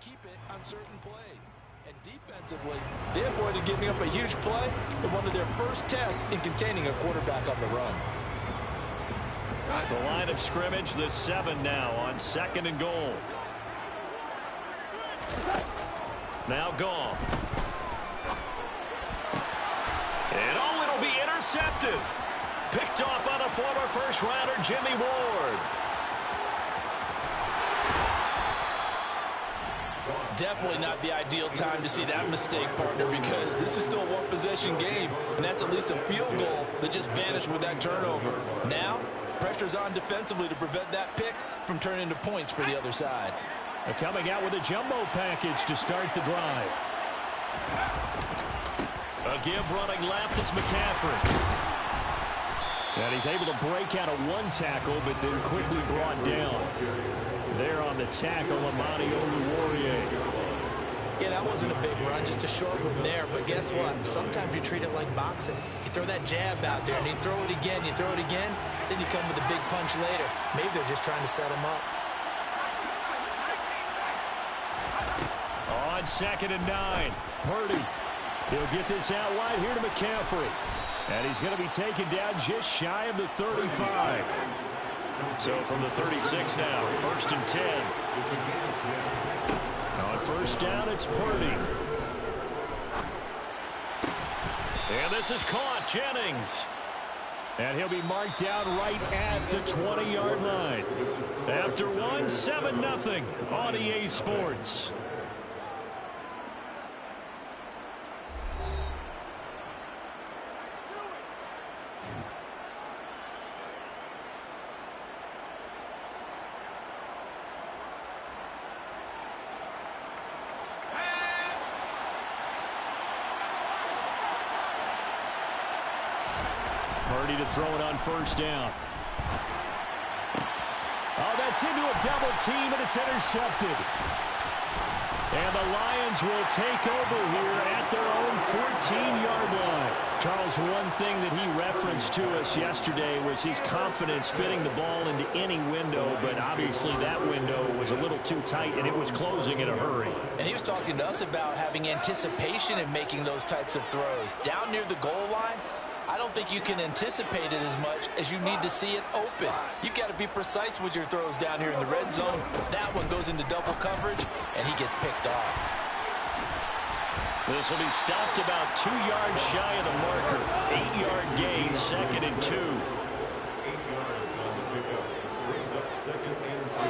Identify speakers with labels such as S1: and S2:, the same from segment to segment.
S1: keep it on certain plays. And defensively, they avoided giving up a huge play in one of their first tests in containing a quarterback on the run.
S2: The line of scrimmage, the 7 now on 2nd and goal. Now Dawg. And it'll be intercepted. Picked off by the former first-rounder, Jimmy Ward.
S1: Definitely not the ideal time to see that mistake, partner, because this is still a one-possession game, and that's at least a field goal that just vanished with that turnover. Now, pressure's on defensively to prevent that pick from turning into points for the other side.
S2: They're coming out with a jumbo package to start the drive. A give running left, it's McCaffrey. And he's able to break out of one tackle, but then quickly brought down. There on the tackle, Amani Oluwarie.
S3: Yeah, that wasn't a big run, just a short one there. But guess what? Sometimes you treat it like boxing. You throw that jab out there, and you throw it again, you throw it again, then you come with a big punch later. Maybe they're just trying to set him up.
S2: On 2nd and 9, Purdy. He'll get this out wide here to McCaffrey. And he's going to be taken down just shy of the 35. So from the 36 now, 1st and 10. On 1st down, it's Purdy. And this is caught, Jennings. And he'll be marked down right at the 20-yard line. After one, 7-0 on EA Sports. Purdy to throw it on 1st down. Oh, that's into a double team, and it's intercepted. And the Lions will take over here at their own 14-yard line. Charles, one thing that he referenced to us yesterday was his confidence fitting the ball into any window, but obviously that window was a little too tight, and it was closing in a hurry.
S1: And he was talking to us about having anticipation in making those types of throws. Down near the goal line, I don't think you can anticipate it as much as you need to see it open. You've got to be precise with your throws down here in the red zone. That one goes into double coverage, and he gets picked off.
S2: This will be stopped about 2 yards shy of the marker. 8-yard gain, 2nd and 2. 8
S4: yards on the pickup. Brings up 2nd and 2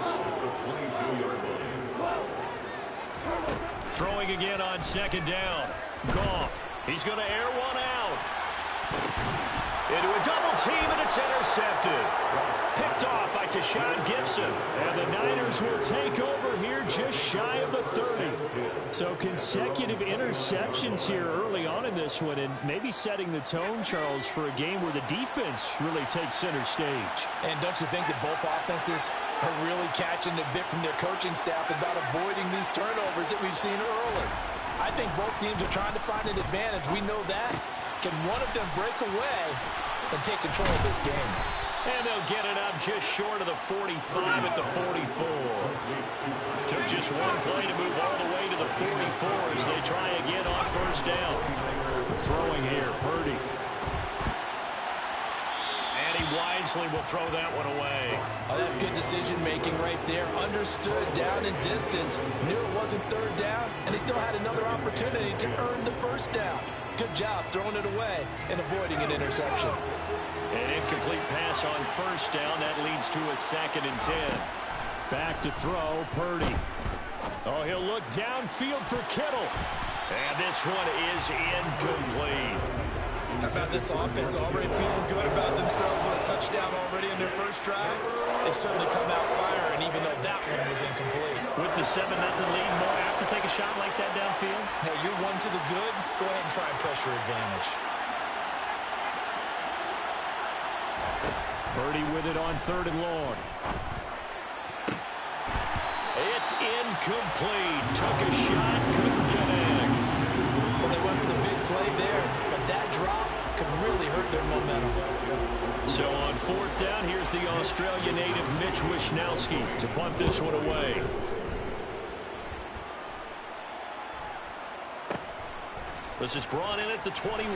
S4: at the 22-yard line.
S2: Throwing again on 2nd down. Goff. He's going to air one out. Into a double team, and it's intercepted. Picked off by Tashawn Gibson. And the Niners will take over here just shy of the 30. So consecutive interceptions here early on in this one, and maybe setting the tone, Charles, for a game where the defense really takes center stage.
S1: And don't you think that both offenses are really catching the bit from their coaching staff about avoiding these turnovers that we've seen early? I think both teams are trying to find an advantage. We know that. Can one of them break away and take control of this game?
S2: And they'll get it up just short of the 45 at the 44. Took just one play to move all the way to the 44 as they try again on 1st down. Throwing here, Purdy. And he wisely will throw that one away.
S1: Oh, that's good decision-making right there. Understood down in distance. Knew it wasn't 3rd down, and he still had another opportunity to earn the 1st down. Good job throwing it away and avoiding an interception.
S2: An incomplete pass on 1st down. That leads to a 2nd and 10. Back to throw, Purdy. Oh, he'll look downfield for Kittle. And this one is incomplete.
S1: How about this offense already feeling good about themselves with a touchdown already in their first drive? They've certainly come out firing, even though that one was incomplete.
S2: With the 7-0 lead, more apt to take a shot like that downfield?
S1: Hey, you're one to the good. Go ahead and try and pressure advantage.
S2: Purdy with it on 3rd and long. It's incomplete. Took a shot, couldn't connect.
S1: Well, they went for the big play there, but that drop could really hurt their momentum.
S2: So on 4th down, here's the Australia native Mitch Wishnowsky to punt this one away. This is brought in at the 21.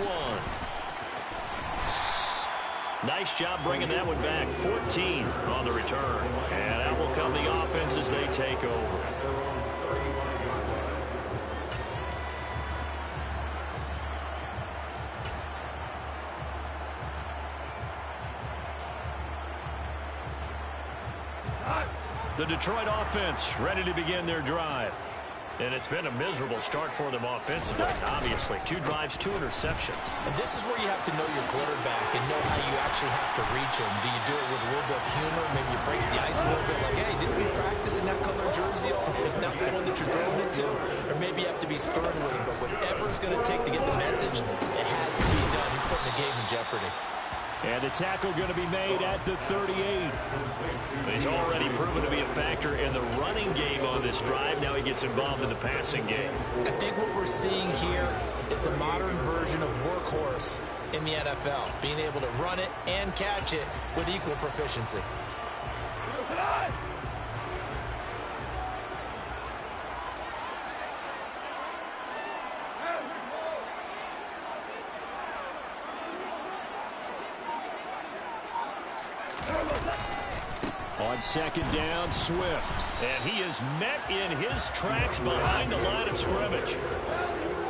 S2: Nice job bringing that one back. 14 on the return. And that will come the offense as they take over. The Detroit offense ready to begin their drive. And it's been a miserable start for them offensively, obviously. 2 drives, 2 interceptions.
S3: And this is where you have to know your quarterback and know how you actually have to reach him. Do you do it with a little bit of humor? Maybe you break the ice a little bit like, hey, didn't we practice in that color jersey all week? Not the one that you're throwing it to? Or maybe you have to be stern with him. But whatever it's going to take to get the message, it has to be done. He's putting the game in jeopardy.
S2: And the tackle going to be made at the 38. He's already proven to be a factor in the running game on this drive. Now he gets involved in the passing game.
S3: I think what we're seeing here is the modern version of workhorse in the NFL, being able to run it and catch it with equal proficiency.
S2: On second down, Swift. And he is met in his tracks behind the line of scrimmage.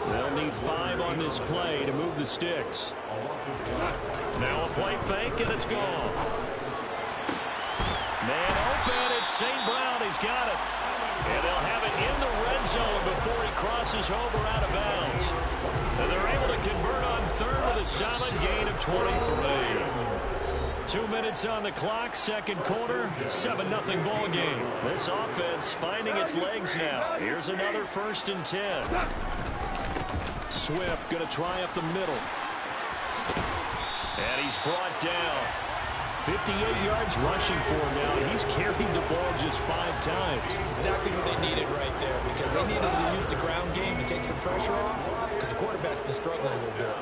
S2: They'll need 5 on this play to move the sticks. Now a play fake, and it's gone. Man open, it's St. Brown. He's got it. And they'll have it in the red zone before he crosses over out of bounds. And they're able to convert on third with a solid gain of 23. 2 minutes on the clock, second quarter, 7-0 ball game. This offense finding its legs now. Here's another 1st and 10. Swift going to try up the middle. And he's brought down. 58 yards rushing for him now. He's carried the ball just 5 times.
S3: Exactly what they needed right there, because they needed to use the ground game to take some pressure off, because the quarterback's been struggling a little bit.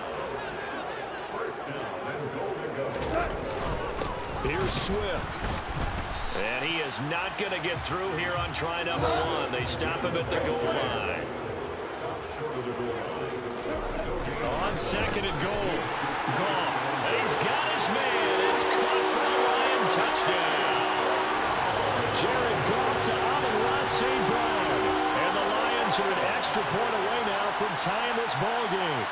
S2: Here's Swift. And he is not going to get through here on try number 1. They stop him at the goal line. On second and goal. Goff. And he's got his man. It's caught for a Lion touchdown. Jared Goff to Amon-Ra St. Brown. And the Lions are an extra point away now from tying this ball game.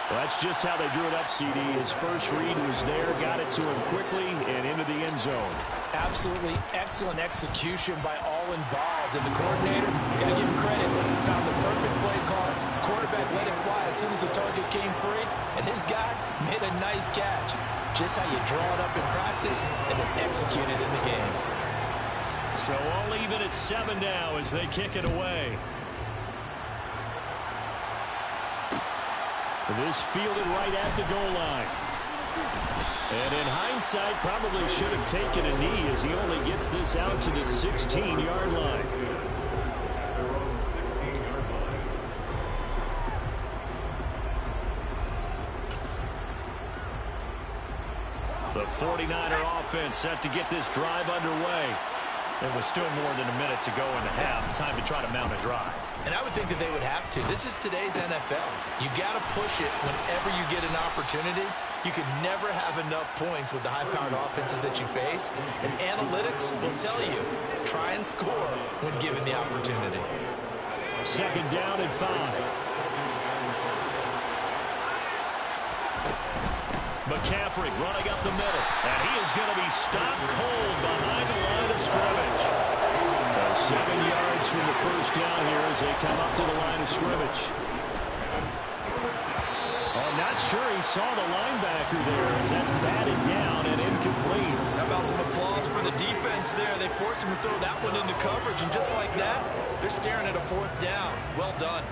S2: Well, that's just how they drew it up, CD. His first read was there, got it to him quickly, and into the end zone.
S1: Absolutely excellent execution by all involved. And the coordinator, got to give him credit, found the perfect play call. Quarterback let it fly as soon as the target came free, and his guy made a nice catch. Just how you draw it up in practice and then execute it in the game.
S2: So all even at 7 now as they kick it away. This fielded right at the goal line. And in hindsight, probably should have taken a knee as he only gets this out to the 16-yard line. The 49er offense set to get this drive underway. There was still more than a minute to go in the half. Time to try to mount a drive.
S3: And I would think that they would have to. This is today's NFL. You got to push it whenever you get an opportunity. You can never have enough points with the high-powered offenses that you face. And analytics will tell you, try and score when given the opportunity.
S2: Second down and 5. McCaffrey running up the middle. And he is going to be stopped cold behind the line of scrimmage. So 7 yards from the first down here as they come up to the line of scrimmage. I'm not sure he saw the linebacker there as that's batted down and incomplete.
S3: How about some applause for the defense there? They forced him to throw that one into coverage, and just like that, they're staring at a 4th down. Well done.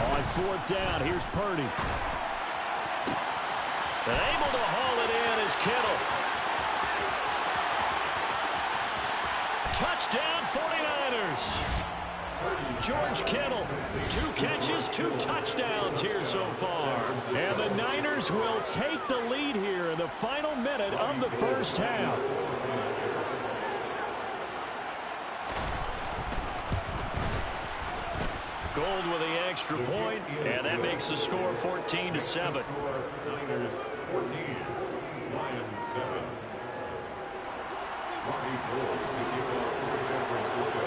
S2: On 4th down, here's Purdy. And able to haul it in is Kittle. Touchdown 49ers. George Kittle, 2 catches, 2 touchdowns here so far. And the Niners will take the lead here in the final minute of the first half. Gold with the extra point, and that makes the score 14-7.
S4: Niners 14, Lions 7. Robbie Gould to kick off for San Francisco.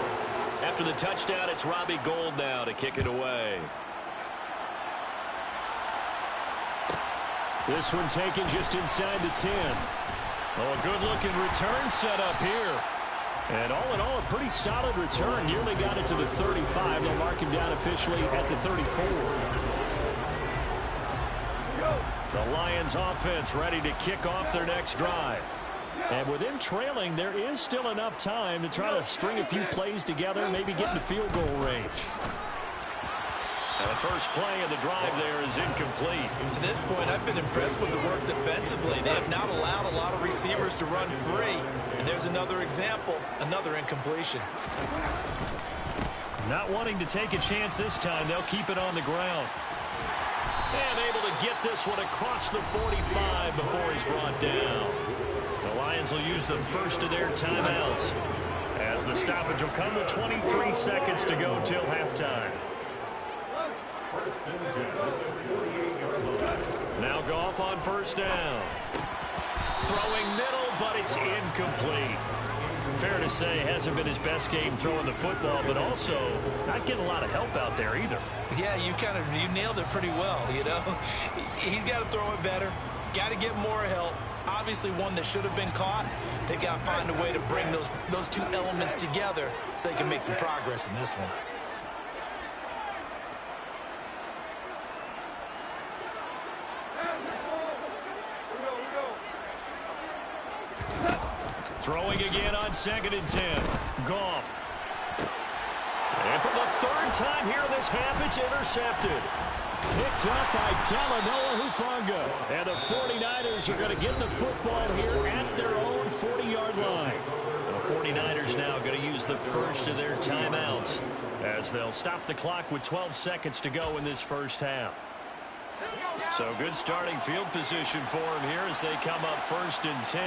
S2: After the touchdown, it's Robbie Gould now to kick it away. This one taken just inside the 10. Oh, a good-looking return set up here. And all in all, a pretty solid return. Nearly got it to the 35. They'll mark him down officially at the 34. The Lions offense ready to kick off their next drive. And with them trailing, there is still enough time to try to string a few plays together, maybe get into field goal range. And the first play of the drive there is incomplete.
S3: To this point, I've been impressed with the work defensively. They have not allowed a lot of receivers to run free. And there's another example, another incompletion.
S2: Not wanting to take a chance this time, they'll keep it on the ground. And able to get this one across the 45 before he's brought down. The Lions will use the first of their timeouts, as the stoppage will come with 23 seconds to go till halftime. Now Goff on first down. Throwing middle, but it's incomplete. Fair to say, hasn't been his best game throwing the football, but also not getting a lot of help out there either.
S3: Yeah, you nailed it pretty well, you know. He's got to throw it better. Got to get more help. Obviously one that should have been caught. They've got to find a way to bring those two elements together so they can make some progress in this one.
S2: Throwing again on 2nd and 10. Goff. And for the 3rd time here in this half, it's intercepted. Picked up by Talanoa Hufanga. And the 49ers are going to get the football here at their own 40-yard line. The 49ers now going to use the first of their timeouts, as they'll stop the clock with 12 seconds to go in this first half. So good starting field position for them here as they come up 1st and 10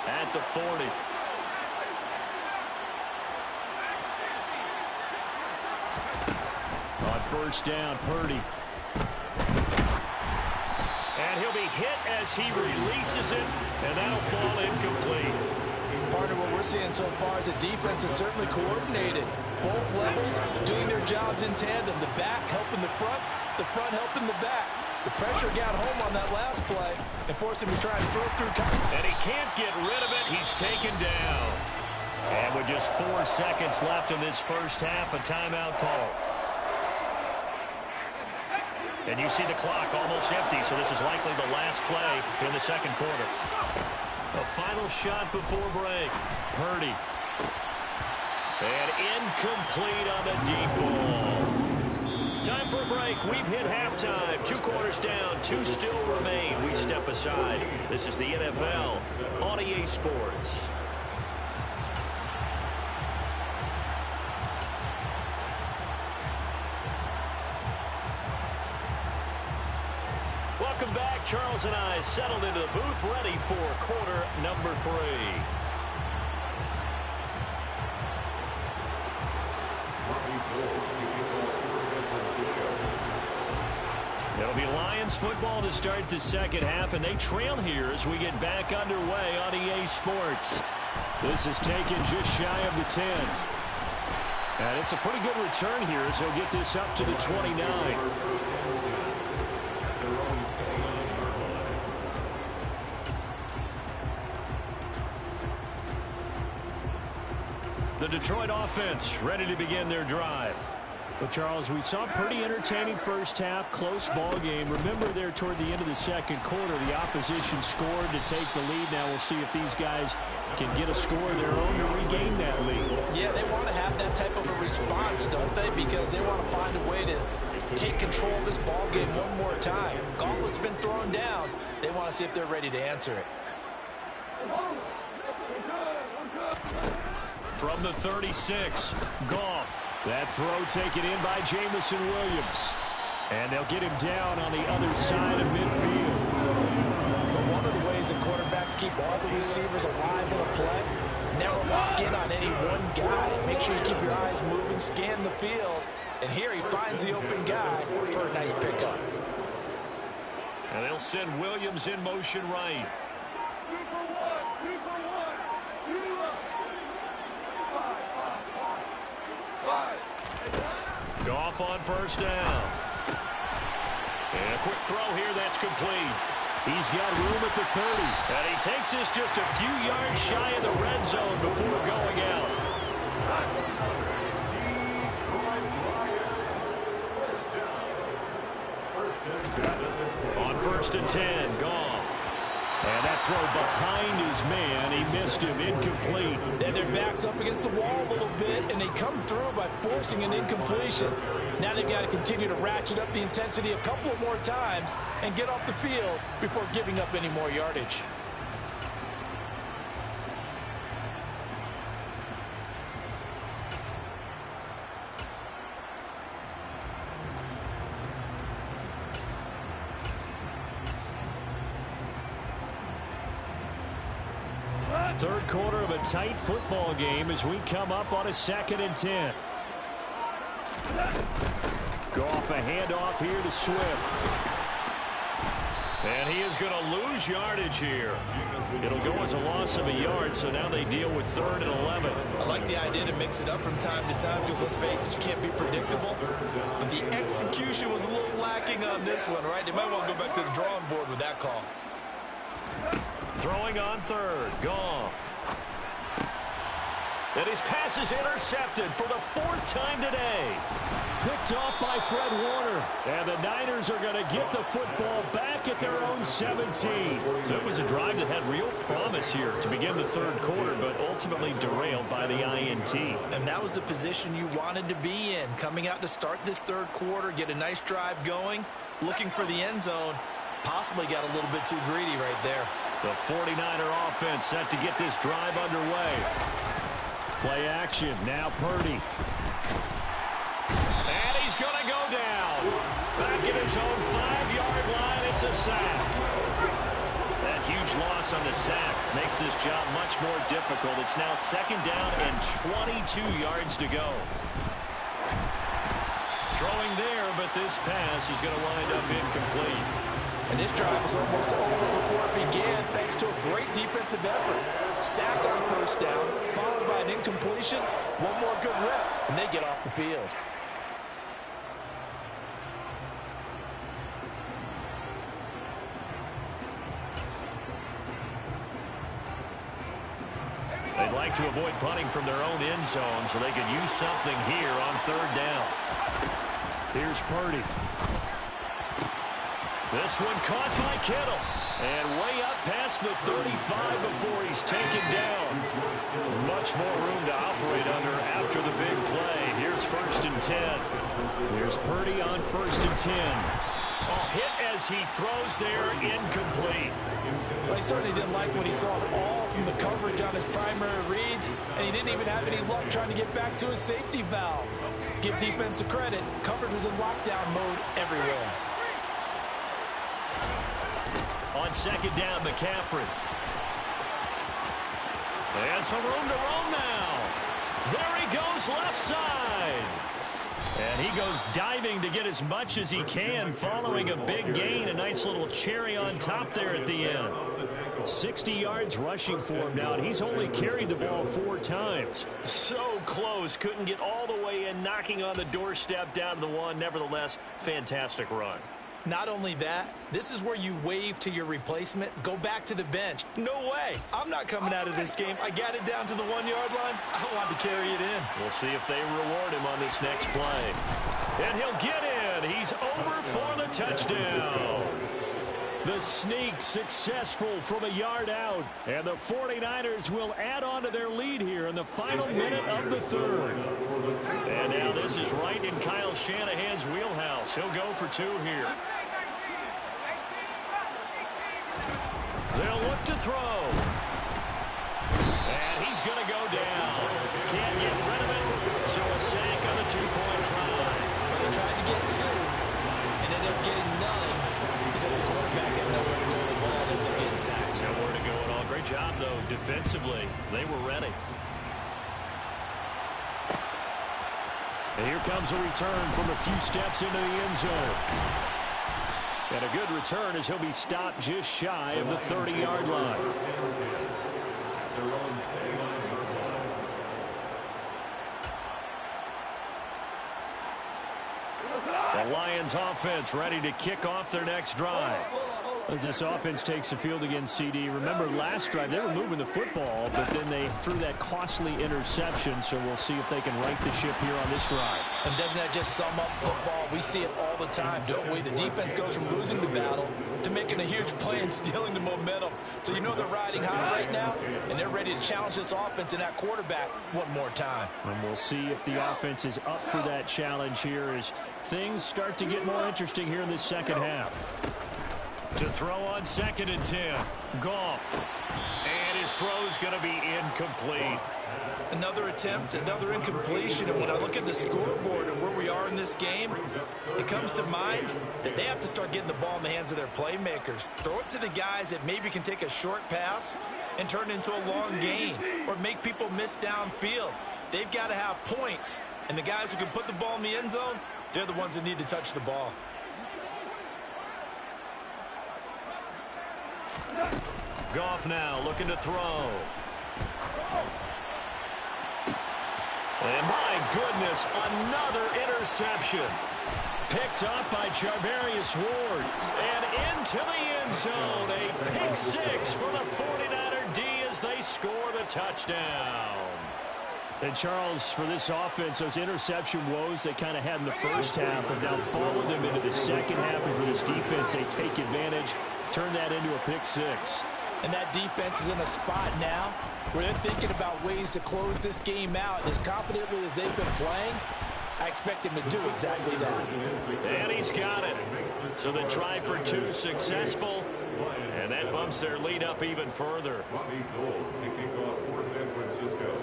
S2: at the 40. On first down, Purdy. And he'll be hit as he releases it, and that'll fall incomplete.
S3: Part of what we're seeing so far is the defense is certainly coordinated. Both levels doing their jobs in tandem. The back helping the front helping the back. The pressure got home on that last play and forced him to try and throw through coverage.
S2: And he can't get rid of it. He's taken down. And with just 4 seconds left in this first half, a timeout call. And you see the clock almost empty, so this is likely the last play in the second quarter. A final shot before break. Purdy. And incomplete on the deep ball. Time for a break. We've hit halftime. 2 quarters down. 2 still remain. We step aside. This is the NFL on EA Sports. Welcome back. Charles and I settled into the booth, ready for quarter number 3. It'll be Lions football to start the second half, and they trail here as we get back underway on EA Sports. This is taken just shy of the 10. And it's a pretty good return here as he'll get this up to the 29. The Detroit offense ready to begin their drive. Well, Charles, we saw a pretty entertaining first half, close ball game. Remember there toward the end of the second quarter, the opposition scored to take the lead. Now we'll see if these guys can get a score of their own to regain that lead.
S3: Yeah, they want to have that type of a response, don't they? Because they want to find a way to take control of this ball game one more time. Gauntlet's been thrown down. They want to see if they're ready to answer it.
S2: from the 36. Goff. That throw taken in by Jamison Williams. And they'll get him down on the other side of midfield.
S3: But one of the ways that quarterbacks keep all the receivers alive in a play, never lock in on any one guy. Make sure you keep your eyes moving, scan the field. And here he finds the open guy for a nice pickup.
S2: And they'll send Williams in motion right. Goff on first down. And a quick throw here that's complete. He's got room at the 30. And he takes this just a few yards shy of the red zone before going out. On first and 10, Goff. And that throw behind his man, he missed him, incomplete.
S3: Then their back's up against the wall a little bit, and they come through by forcing an incompletion. Now they've got to continue to ratchet up the intensity a couple of more times and get off the field before giving up any more yardage.
S2: Third quarter of a tight football game as we come up on a 2nd and 10. Goff a handoff here to Swift. And he is going to lose yardage here. It'll go as a loss of a yard, so now they deal with 3rd and 11.
S3: I like the idea to mix it up from time to time because, let's face it, you can't be predictable. But the execution was a little lacking on this one, right? They might want to go back to the drawing board with that call.
S2: Throwing on 3rd, Goff. And his pass is intercepted for the 4th time today. Picked off by Fred Warner. And the Niners are going to get the football back at their own 17. So it was a drive that had real promise here to begin the 3rd quarter, but ultimately derailed by the INT.
S3: And that was the position you wanted to be in. Coming out to start this 3rd quarter, get a nice drive going, looking for the end zone. Possibly got a little bit too greedy right there.
S2: The 49er offense set to get this drive underway. Play action, now Purdy. And he's going to go down. Back at his own 5-yard line, it's a sack. That huge loss on the sack makes this job much more difficult. It's now 2nd down and 22 yards to go. Throwing there, but this pass is going to wind up incomplete.
S3: And this drive is almost over before it began, thanks to a great defensive effort. Sack on first down, followed by an incompletion. One more good rep, and they get off the field.
S2: They'd like to avoid punting from their own end zone so they could use something here on 3rd down. Here's Purdy. This one caught by Kittle. And way up past the 35 before he's taken down. Much more room to operate under after the big play. Here's 1st and 10. Here's Purdy on 1st and 10. Oh, hit as he throws there, incomplete.
S3: Well, he certainly didn't like what he saw at all from the coverage on his primary reads, and he didn't even have any luck trying to get back to his safety valve. Give defense a credit. Coverage was in lockdown mode everywhere.
S2: On 2nd down, McCaffrey. And some room to roam now. There he goes left side. And he goes diving to get as much as he can following a big gain. A nice little cherry on top there at the end. 60 yards rushing for him now. And he's only carried the ball 4 times. So close. Couldn't get all the way in, knocking on the doorstep down to the 1. Nevertheless, fantastic run.
S3: Not only that, this is where you wave to your replacement, go back to the bench. No way. I'm not coming out of this game. I got it down to the 1-yard line. I wanted to carry it in.
S2: We'll see if they reward him on this next play. And he'll get in. He's over for the touchdown. The sneak successful from a yard out. And the 49ers will add on to their lead here in the final minute of the 3rd. And now this is right in Kyle Shanahan's wheelhouse. He'll go for 2 here. They'll look to throw. And he's going to go down. two-point try.
S3: Well, they tried to get two and ended up getting none because the quarterback had nowhere to go with the ball and ends up getting sacked.
S2: Nowhere to go at all. Great job, though, defensively. They were ready. And here comes a return from a few steps into the end zone. And a good return as he'll be stopped just shy of the 30-yard line. The Lions offense ready to kick off their next drive. As this offense takes the field against CD, remember last drive they were moving the football, but then they threw that costly interception, so we'll see if they can right the ship here on this drive.
S3: And doesn't that just sum up football? We see it all the time, don't we? The defense goes from losing the battle to making a huge play and stealing the momentum. So you know they're riding high right now, and they're ready to challenge this offense and that quarterback one more time.
S2: And we'll see if the offense is up for that challenge here as things start to get more interesting here in this second half. To throw on 2nd and 10. Goff. And his throw's going to be incomplete.
S3: Another attempt, another incompletion. And when I look at the scoreboard and where we are in this game, it comes to mind that they have to start getting the ball in the hands of their playmakers. Throw it to the guys that maybe can take a short pass and turn it into a long gain or make people miss downfield. They've got to have points. And the guys who can put the ball in the end zone, they're the ones that need to touch the ball.
S2: Goff now looking to throw. And my goodness, another interception. Picked up by Charvarius Ward. And into the end zone. A pick six for the 49er D as they score the touchdown. And Charles, for this offense, those interception woes they kind of had in the first half have now followed them into the second half. And for this defense, they take advantage, turn that into a pick six.
S3: And that defense is in a spot now where they're thinking about ways to close this game out. And as confidently as they've been playing, I expect them to do exactly that.
S2: And he's got it. So the try for two successful. And that bumps their lead up even further.
S4: Kicking off for San Francisco.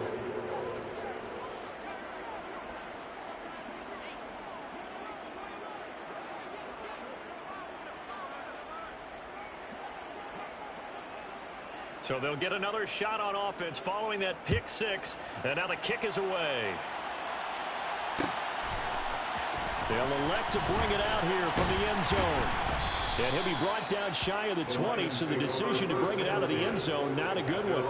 S2: So they'll get another shot on offense following that pick six. And now the kick is away. They'll elect to bring it out here from the end zone. And he'll be brought down shy of the 20, so the decision to bring it out of the end zone, not a good one.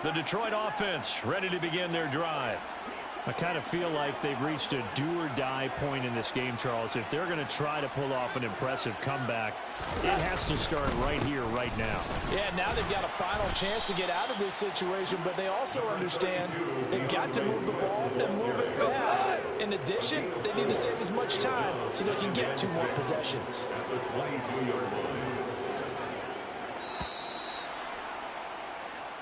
S2: The Detroit offense ready to begin their drive. I kind of feel like they've reached a do-or-die point in this game, Charles. If they're going to try to pull off an impressive comeback, it has to start right here, right now.
S3: Yeah, now they've got a final chance to get out of this situation, but they also understand they've got to move the ball and move it fast. In addition, they need to save as much time so they can get 2 more possessions.
S4: At the 22-yard line.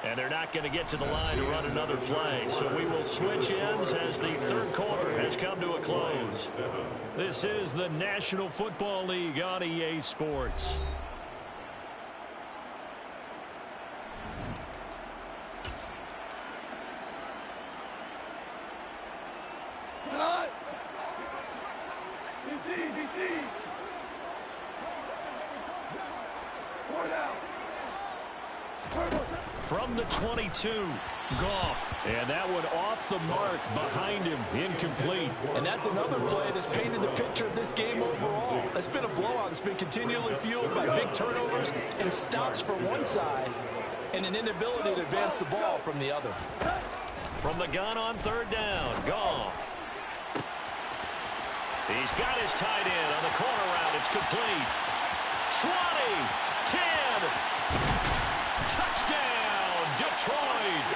S2: And they're not going to get to the line to run another play. So we will switch ends as the third quarter has come to a close. This is the National Football League on EA Sports. From the 22, Goff. And that one off the mark behind him, incomplete.
S3: And that's another play that's painted the picture of this game overall. It's been a blowout. It's been continually fueled by big turnovers and stops for one side and an inability to advance the ball from the other.
S2: From the gun on third down, Goff. He's got his tight end on the corner route. It's complete. 20, 10, touchdown, Detroit.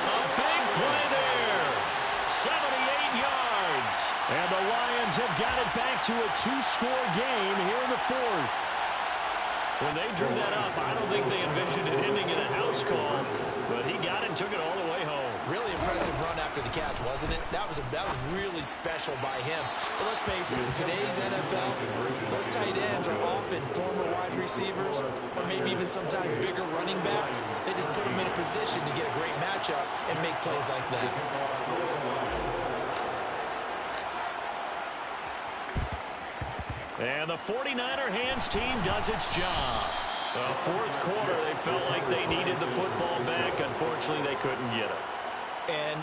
S2: A big play there. 78 yards. And the Lions have got it back to a 2-score game here in the fourth. When they drew that up, I don't think they envisioned it ending in a house call, but he got it and took it all the way home.
S3: Really impressive run after the catch, wasn't it? That was really special by him. But let's face it, in today's NFL, those tight ends are often former wide receivers or maybe even sometimes bigger running backs. They just put them in a position to get a great matchup and make plays like that.
S2: And the 49er hands team does its job. Fourth quarter, they felt like they needed the football back. Unfortunately, they couldn't get it.
S3: And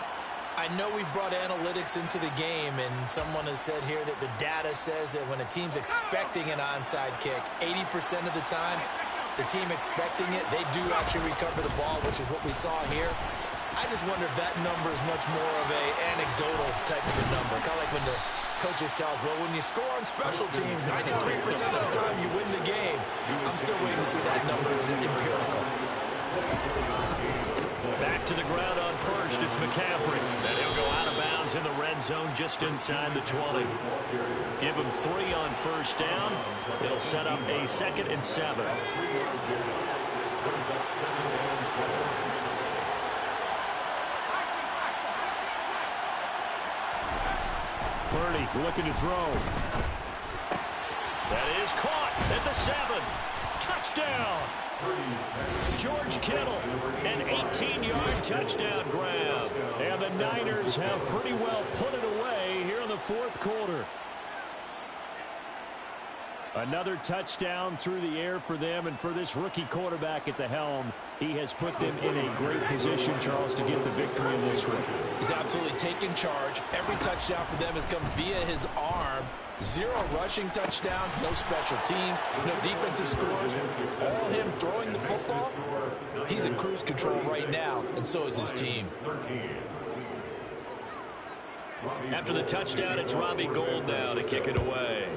S3: I know we brought analytics into the game, and someone has said here that the data says that when a team's expecting an onside kick, 80% of the time, the team expecting it, they do actually recover the ball, which is what we saw here. I just wonder if that number is much more of a anecdotal type of a number. Kind of like when the coaches tell us, well, when you score on special teams, 93% of the time you win the game. I'm still waiting to see that number as empirical.
S2: Back to the ground on first, it's McCaffrey. And he'll go out of bounds in the red zone just inside the 20. Give him 3 on first down. It'll set up a 2nd and 7. Purdy looking to throw. That is caught at the 7. Touchdown. George Kittle, an 18-yard touchdown grab. And the Niners have pretty well put it away here in the fourth quarter. Another touchdown through the air for them, and for this rookie quarterback at the helm, he has put them in a great position, Charles, to get the victory in this one.
S3: He's absolutely taken charge. Every touchdown for them has come via his arm. 0 rushing touchdowns, no special teams, no defensive scores. All him throwing the football. He's in cruise control right now, and so is his team.
S2: After the touchdown, it's Robbie Gould now to kick it away.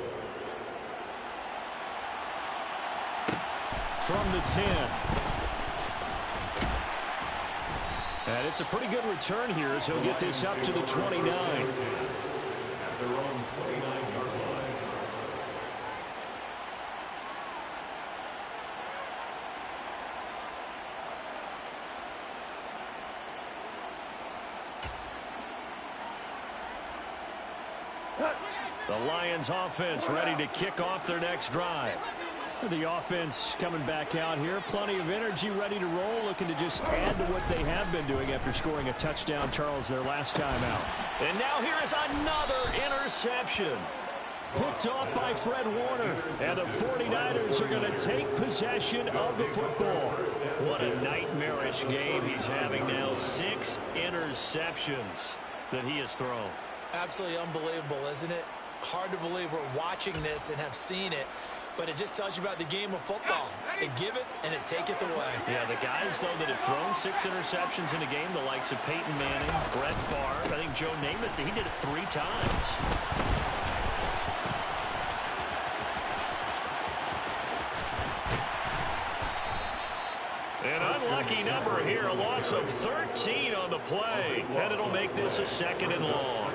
S2: From the 10. And it's a pretty good return here as he'll get this up to the 29.
S4: At their own 29-yard line.
S2: The Lions offense ready to kick off their next drive. The offense coming back out here. Plenty of energy, ready to roll, looking to just add to what they have been doing after scoring a touchdown, Charles, their last time out. And now here is another interception. Picked off by Fred Warner. And the 49ers are going to take possession of the football. What a nightmarish game he's having now. 6 interceptions that he has thrown.
S3: Absolutely unbelievable, isn't it? Hard to believe we're watching this and have seen it. But it just tells you about the game of football. It giveth and it taketh away.
S2: Yeah, the guys, though, that have thrown 6 interceptions in a game, the likes of Peyton Manning, Brett Favre, I think Joe Namath, he did it 3 times. An unlucky number here, a loss of 13 on the play. And it'll make this a 2nd and long.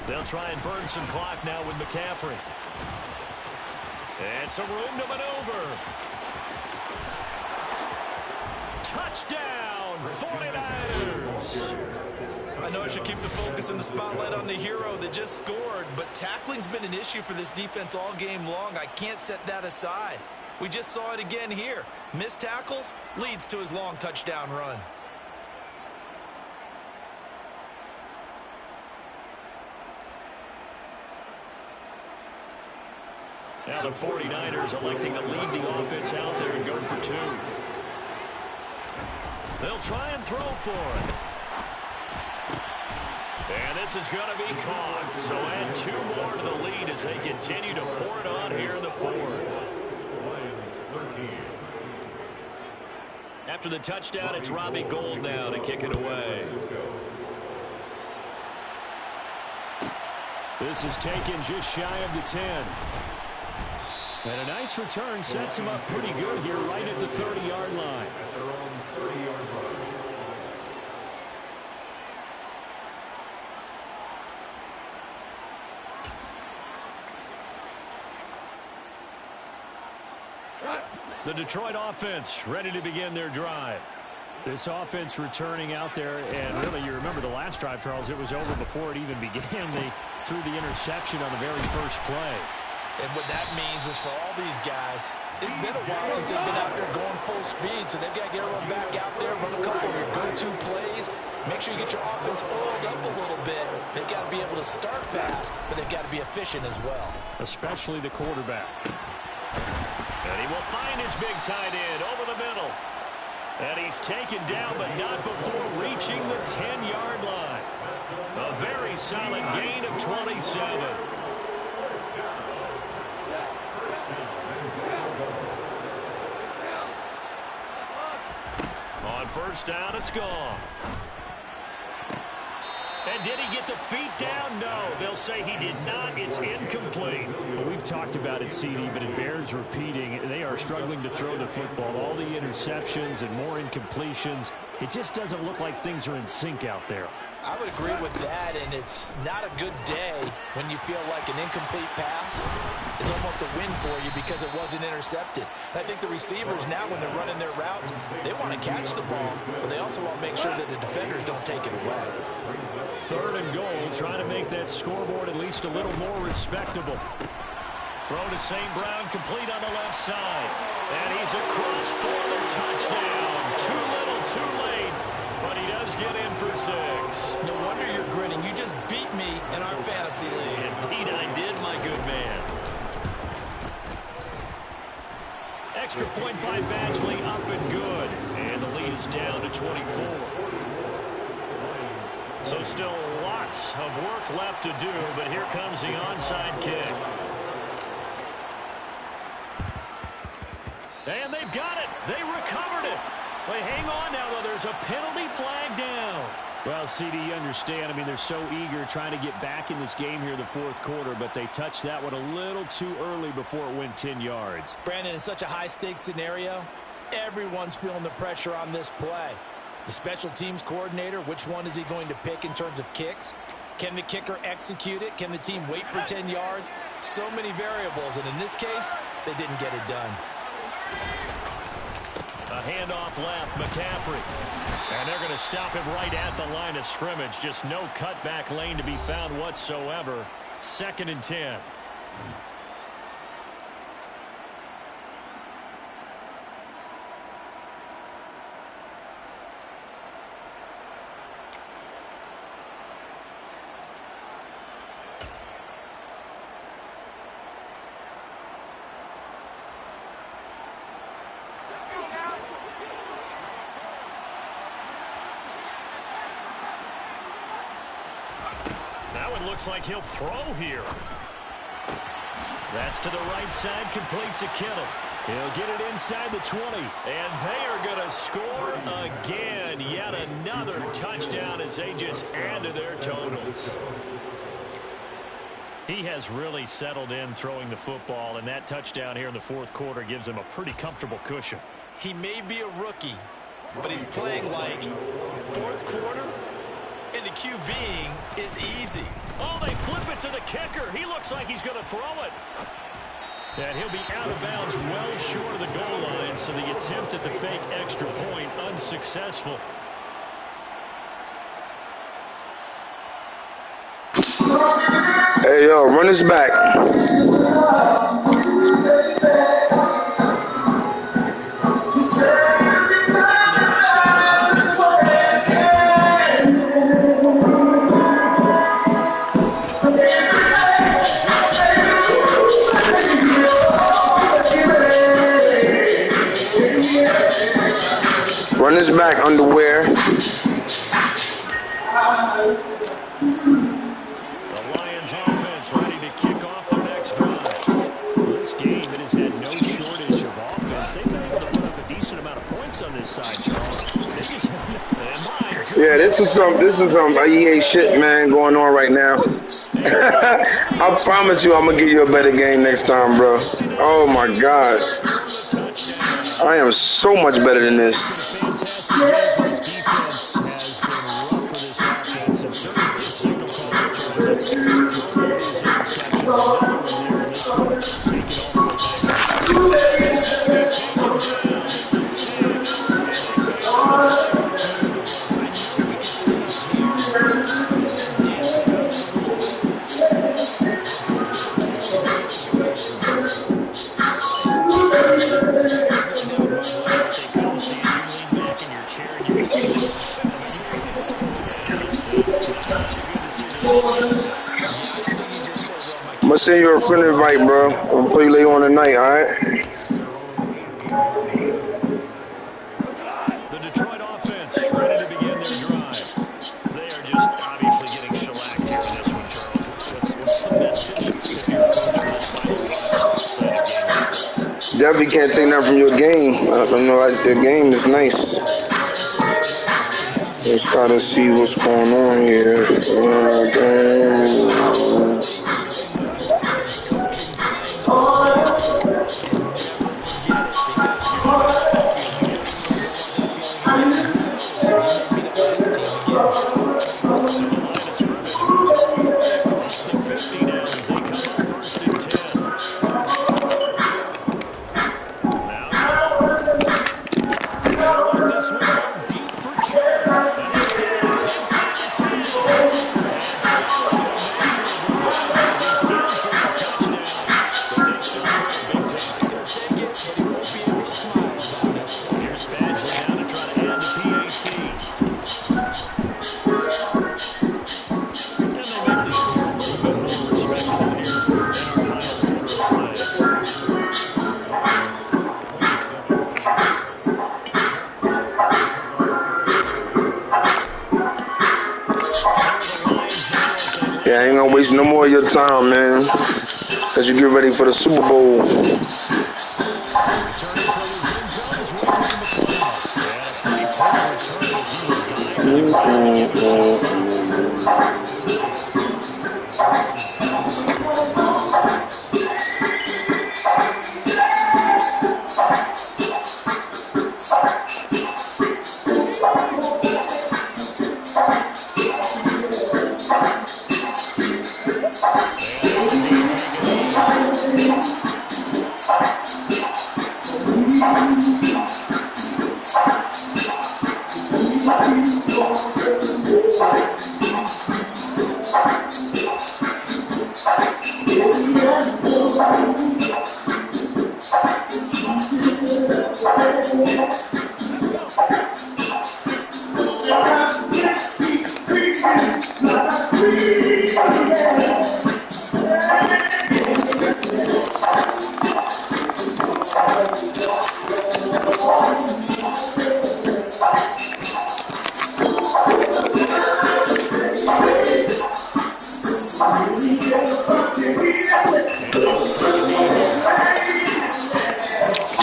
S2: They'll try and burn some clock now with McCaffrey. And some room to maneuver. Touchdown, 49ers!
S3: I know I should keep the focus and the spotlight on the hero that just scored, but tackling's been an issue for this defense all game long. I can't set that aside. We just saw it again here. Missed tackles leads to his long touchdown run.
S2: Now the 49ers electing to lead the offense out there and go for 2. They'll try and throw for it. And this is going to be caught. So add 2 more to the lead as they continue to pour it on here in the 4th.
S4: Lions 13.
S2: After the touchdown, it's Robbie Gould now to kick it away. This is taken just shy of the 10. And a nice return sets him up pretty good here right at the 30-yard line.
S4: At their own 30-yard line.
S2: The Detroit offense ready to begin their drive. This offense returning out there, and really, you remember the last drive, Charles, it was over before it even began. They threw the interception on the very first play.
S1: And what that means is for all these guys, it's been a while since they've been out there going full speed, so they've got to get everyone back out there, run a couple of your go-to plays, make sure you get your offense oiled up a little bit. They've got to be able to start fast, but they've got to be efficient as well.
S2: Especially the quarterback. And he will find his big tight end over the middle. And he's taken down, but not before reaching the 10-yard line. A very solid gain of 27. On first down, it's gone. And did he get the feet down? No, they'll say he did not. It's incomplete.
S5: Well, we've talked about it, CD, but it bears repeating. They are struggling to throw the football. All the interceptions and more incompletions. It just doesn't look like things are in sync out there.
S1: I would agree with that, and it's not a good day when you feel like an incomplete pass is almost a win for you because it wasn't intercepted. And I think the receivers now, when they're running their routes, they want to catch the ball, but they also want to make sure that the defenders don't take it away.
S2: 3rd and goal, trying to make that scoreboard at least a little more respectable. Throw to St. Brown, complete on the left side. And he's across for the touchdown. Too little, too late. But he does get in for 6.
S3: No wonder you're grinning. You just beat me in our fantasy league.
S2: Indeed I did, my good man. Extra point by Badgley, up and good. And the lead is down to 24. So still lots of work left to do, but here comes the onside kick. And they've got it. They recovered it. Wait, hang on now, though. There's a penalty flag down.
S5: Well, CD, you understand. I mean, they're so eager trying to get back in this game here in the 4th quarter, but they touched that one a little too early before it went 10 yards.
S1: Brandon, in such a high-stakes scenario, everyone's feeling the pressure on this play. The special teams coordinator, which one is he going to pick in terms of kicks? Can the kicker execute it? Can the team wait for 10 yards? So many variables, and in this case, they didn't get it done.
S2: A handoff left, McCaffrey. And they're going to stop him right at the line of scrimmage. Just no cutback lane to be found whatsoever. 2nd and 10. Looks like he'll throw here. That's to the right side, complete to Kittle. He'll get it inside the 20. And they are going to score again. Yet another touchdown as they just add to their totals.
S5: He has really settled in throwing the football, and that touchdown here in the 4th quarter gives him a pretty comfortable cushion.
S3: He may be a rookie, but he's playing like 4th quarter, and the QBing is easy.
S2: Oh, they flip it to the kicker. He looks like he's going to throw it. And he'll be out of bounds well short of the goal line, so the attempt at the fake extra point unsuccessful.
S6: Hey, yo, run this back. Run this back, underwear.
S2: The Lions offense ready to kick off their next drive.
S5: This game, it has had no shortage of offense. They've been able to put up a decent amount of points on this side, Charles. They just
S6: yeah, this is some EA shit, man, going on right now. I promise you I'm going to give you a better game next time, bro. Oh, my gosh. I am so much better than this.
S5: Defense has been rough for this offense.
S6: send you a friend invite, bro. I'm gonna play you later on tonight, alright?
S2: The Detroit offense ready to begin their drive. They are just obviously getting shellacked here in this one, Charles. What's the message if you're a coach for this final drive to start a game like this?
S6: Definitely can't take nothing from your game. Your game is nice. Let's try to see what's going on here. Yeah, I ain't gonna waste no more of your time, man. As you get ready for the Super Bowl.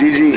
S6: GG.